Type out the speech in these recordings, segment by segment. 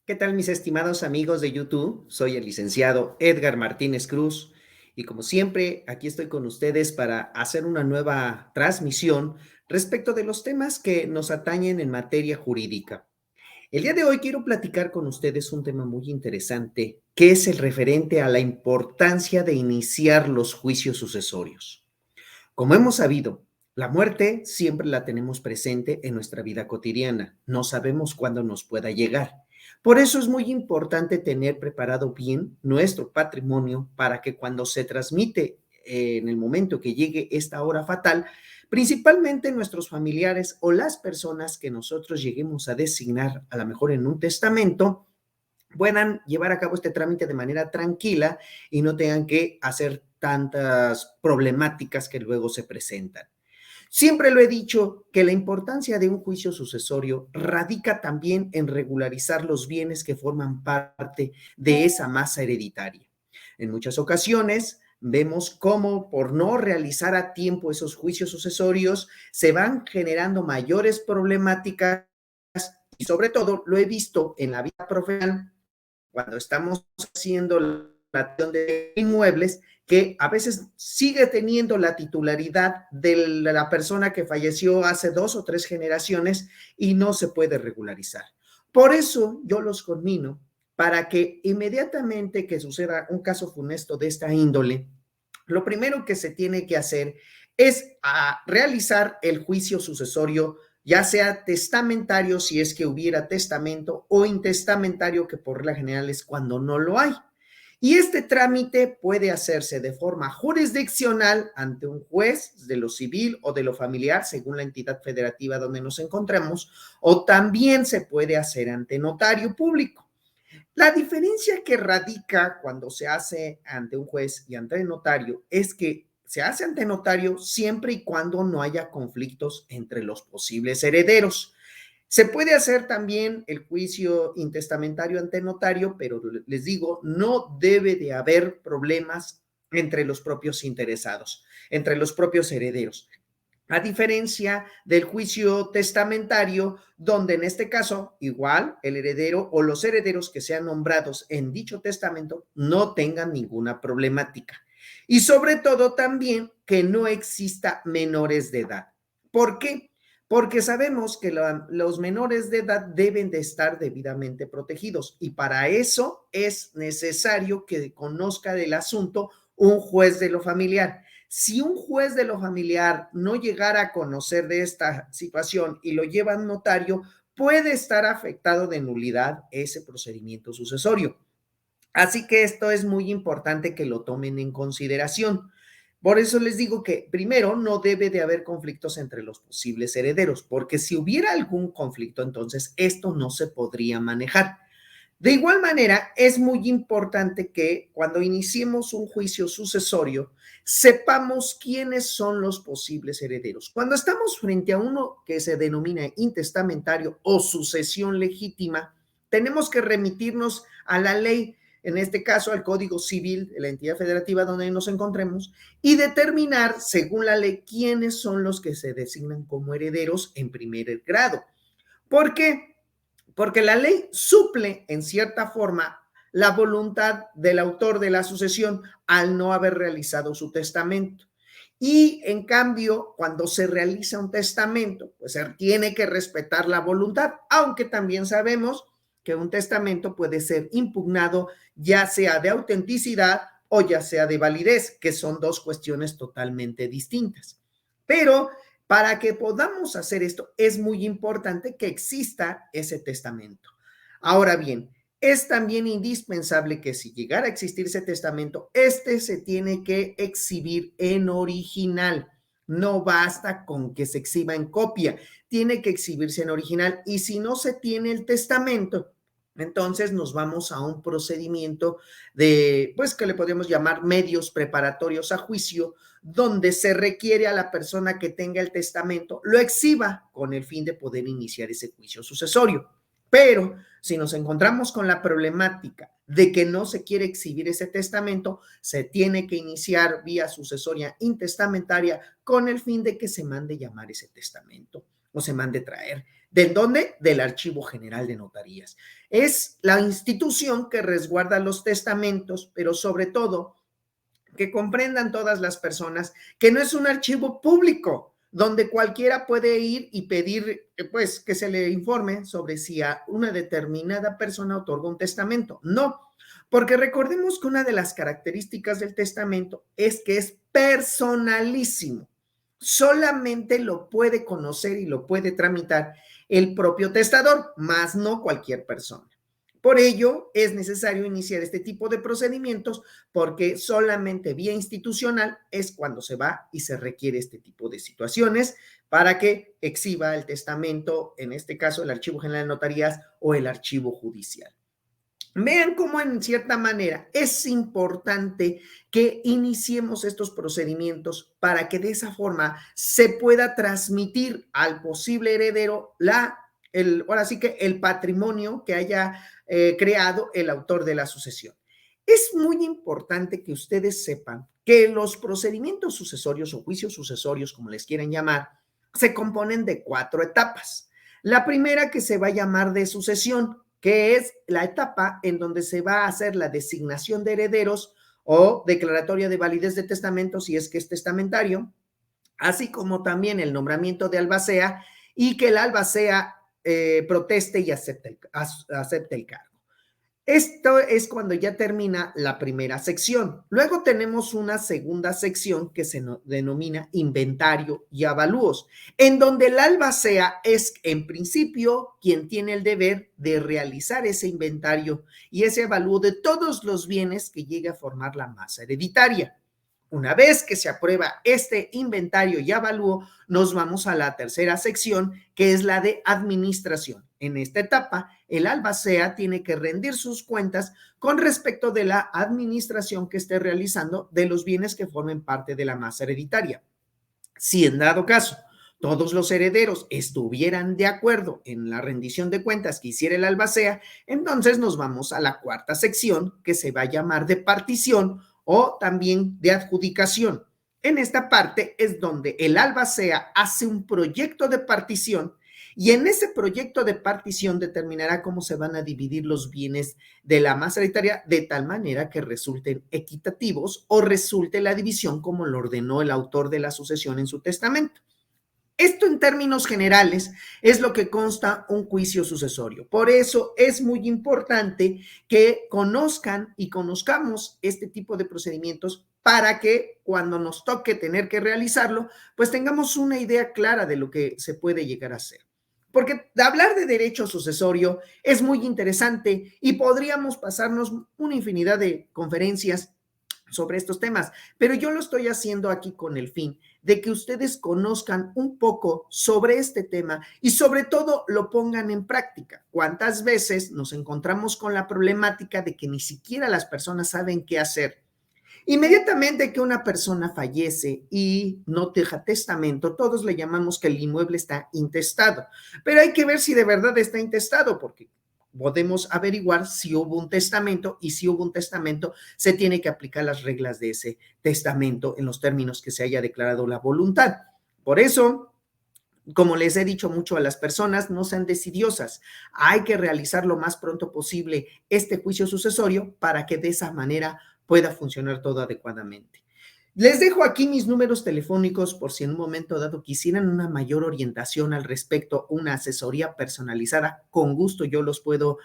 ¿Qué tal, mis estimados amigos de YouTube? Soy el licenciado Edgar Martínez Cruz y como siempre, aquí estoy con ustedes para hacer una nueva transmisión respecto de los temas que nos atañen en materia jurídica. El día de hoy quiero platicar con ustedes un tema muy interesante, que es el referente a la importancia de iniciar los juicios sucesorios. Como hemos sabido, la muerte siempre la tenemos presente en nuestra vida cotidiana. No sabemos cuándo nos pueda llegar. Por eso es muy importante tener preparado bien nuestro patrimonio para que cuando se transmite en el momento que llegue esta hora fatal, principalmente nuestros familiares o las personas que nosotros lleguemos a designar, a lo mejor en un testamento, puedan llevar a cabo este trámite de manera tranquila y no tengan que hacer tantas problemáticas que luego se presentan. Siempre lo he dicho que la importancia de un juicio sucesorio radica también en regularizar los bienes que forman parte de esa masa hereditaria. En muchas ocasiones vemos cómo por no realizar a tiempo esos juicios sucesorios se van generando mayores problemáticas y sobre todo lo he visto en la vida profesional cuando estamos haciendo la acción de inmuebles, que a veces sigue teniendo la titularidad de la persona que falleció hace 2 o 3 generaciones y no se puede regularizar. Por eso yo los conmino para que inmediatamente que suceda un caso funesto de esta índole, lo primero que se tiene que hacer es realizar el juicio sucesorio, ya sea testamentario si es que hubiera testamento o intestamentario, que por regla general es cuando no lo hay. Y este trámite puede hacerse de forma jurisdiccional ante un juez de lo civil o de lo familiar, según la entidad federativa donde nos encontremos, o también se puede hacer ante notario público. La diferencia que radica cuando se hace ante un juez y ante el notario es que se hace ante notario siempre y cuando no haya conflictos entre los posibles herederos. Se puede hacer también el juicio intestamentario ante notario, pero les digo, no debe de haber problemas entre los propios interesados, entre los propios herederos. A diferencia del juicio testamentario, donde en este caso, igual, el heredero o los herederos que sean nombrados en dicho testamento no tengan ninguna problemática. Y sobre todo también que no exista menores de edad. ¿Por qué? Porque sabemos que los menores de edad deben de estar debidamente protegidos y para eso es necesario que conozca del asunto un juez de lo familiar. Si un juez de lo familiar no llegara a conocer de esta situación y lo lleva a un notario, puede estar afectado de nulidad ese procedimiento sucesorio. Así que esto es muy importante que lo tomen en consideración. Por eso les digo que primero no debe de haber conflictos entre los posibles herederos, porque si hubiera algún conflicto, entonces esto no se podría manejar. De igual manera, es muy importante que cuando iniciemos un juicio sucesorio, sepamos quiénes son los posibles herederos. Cuando estamos frente a uno que se denomina intestamentario o sucesión legítima, tenemos que remitirnos a la ley, en este caso al Código Civil de la entidad federativa donde nos encontremos, y determinar, según la ley, quiénes son los que se designan como herederos en primer grado. ¿Por qué? Porque la ley suple en cierta forma la voluntad del autor de la sucesión al no haber realizado su testamento. Y en cambio, cuando se realiza un testamento, pues se tiene que respetar la voluntad, aunque también sabemos que un testamento puede ser impugnado, ya sea de autenticidad o ya sea de validez, que son dos cuestiones totalmente distintas. Pero para que podamos hacer esto, es muy importante que exista ese testamento. Ahora bien, es también indispensable que si llegara a existir ese testamento, este se tiene que exhibir en original. No basta con que se exhiba en copia, tiene que exhibirse en original. Y si no se tiene el testamento, entonces nos vamos a un procedimiento de, pues que le podemos llamar medios preparatorios a juicio, donde se requiere a la persona que tenga el testamento lo exhiba con el fin de poder iniciar ese juicio sucesorio. Pero si nos encontramos con la problemática de que no se quiere exhibir ese testamento, se tiene que iniciar vía sucesoria intestamentaria con el fin de que se mande llamar ese testamento o se mande traer. ¿De dónde? Del Archivo General de Notarías. Es la institución que resguarda los testamentos, pero sobre todo que comprendan todas las personas que no es un archivo público donde cualquiera puede ir y pedir, pues, que se le informe sobre si a una determinada persona otorga un testamento. No, porque recordemos que una de las características del testamento es que es personalísimo. Solamente lo puede conocer y lo puede tramitar el propio testador, más no cualquier persona. Por ello, es necesario iniciar este tipo de procedimientos porque solamente vía institucional es cuando se va y se requiere este tipo de situaciones para que exhiba el testamento, en este caso el Archivo General de Notarías o el Archivo Judicial. Vean cómo en cierta manera es importante que iniciemos estos procedimientos para que de esa forma se pueda transmitir al posible heredero ahora sí que el patrimonio que haya creado el autor de la sucesión. Es muy importante que ustedes sepan que los procedimientos sucesorios o juicios sucesorios, como les quieren llamar, se componen de 4 etapas. La primera que se va a llamar de sucesión, que es la etapa en donde se va a hacer la designación de herederos o declaratoria de validez de testamento si es que es testamentario, así como también el nombramiento de albacea y que el albacea proteste y acepte el cargo. Esto es cuando ya termina la primera sección. Luego tenemos una segunda sección que se denomina inventario y avalúos, en donde el albacea es en principio quien tiene el deber de realizar ese inventario y ese avalúo de todos los bienes que llegue a formar la masa hereditaria. Una vez que se aprueba este inventario y avalúo, nos vamos a la tercera sección, que es la de administración. En esta etapa, el albacea tiene que rendir sus cuentas con respecto de la administración que esté realizando de los bienes que formen parte de la masa hereditaria. Si en dado caso todos los herederos estuvieran de acuerdo en la rendición de cuentas que hiciera el albacea, entonces nos vamos a la cuarta sección, que se va a llamar de partición o también de adjudicación. En esta parte es donde el albacea hace un proyecto de partición y en ese proyecto de partición determinará cómo se van a dividir los bienes de la masa hereditaria de tal manera que resulten equitativos o resulte la división como lo ordenó el autor de la sucesión en su testamento. Esto en términos generales es lo que consta un juicio sucesorio. Por eso es muy importante que conozcan y conozcamos este tipo de procedimientos para que cuando nos toque tener que realizarlo, pues tengamos una idea clara de lo que se puede llegar a hacer. Porque hablar de derecho sucesorio es muy interesante y podríamos pasarnos una infinidad de conferencias sobre estos temas, pero yo lo estoy haciendo aquí con el fin de que ustedes conozcan un poco sobre este tema y sobre todo lo pongan en práctica. ¿Cuántas veces nos encontramos con la problemática de que ni siquiera las personas saben qué hacer? Inmediatamente que una persona fallece y no deja testamento, todos le llamamos que el inmueble está intestado, pero hay que ver si de verdad está intestado, porque podemos averiguar si hubo un testamento y si hubo un testamento, se tiene que aplicar las reglas de ese testamento en los términos que se haya declarado la voluntad. Por eso, como les he dicho mucho a las personas, no sean decidiosas. Hay que realizar lo más pronto posible este juicio sucesorio para que de esa manera pueda funcionar todo adecuadamente. Les dejo aquí mis números telefónicos por si en un momento dado quisieran una mayor orientación al respecto, una asesoría personalizada. Con gusto yo los puedo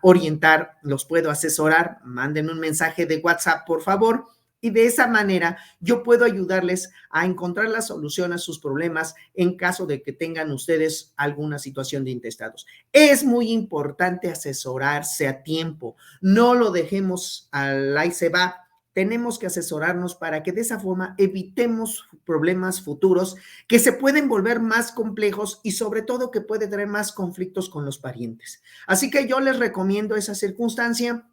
orientar, los puedo asesorar. Manden un mensaje de WhatsApp, por favor. Y de esa manera yo puedo ayudarles a encontrar la solución a sus problemas en caso de que tengan ustedes alguna situación de intestados. Es muy importante asesorarse a tiempo. No lo dejemos al ahí se va. Tenemos que asesorarnos para que de esa forma evitemos problemas futuros que se pueden volver más complejos y sobre todo que puede traer más conflictos con los parientes. Así que yo les recomiendo esa circunstancia.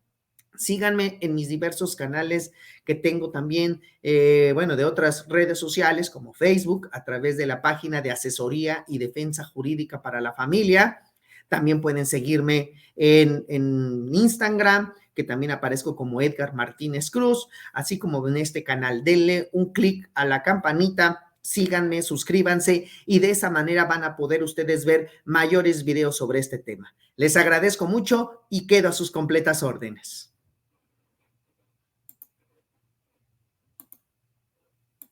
Síganme en mis diversos canales que tengo también, de otras redes sociales como Facebook, a través de la página de asesoría y defensa jurídica para la familia. También pueden seguirme en Instagram, que también aparezco como Edgar Martínez Cruz, así como en este canal. Denle un clic a la campanita síganme, suscríbanse y de esa manera van a poder ustedes ver mayores videos sobre este tema. Les agradezco mucho y quedo a sus completas órdenes.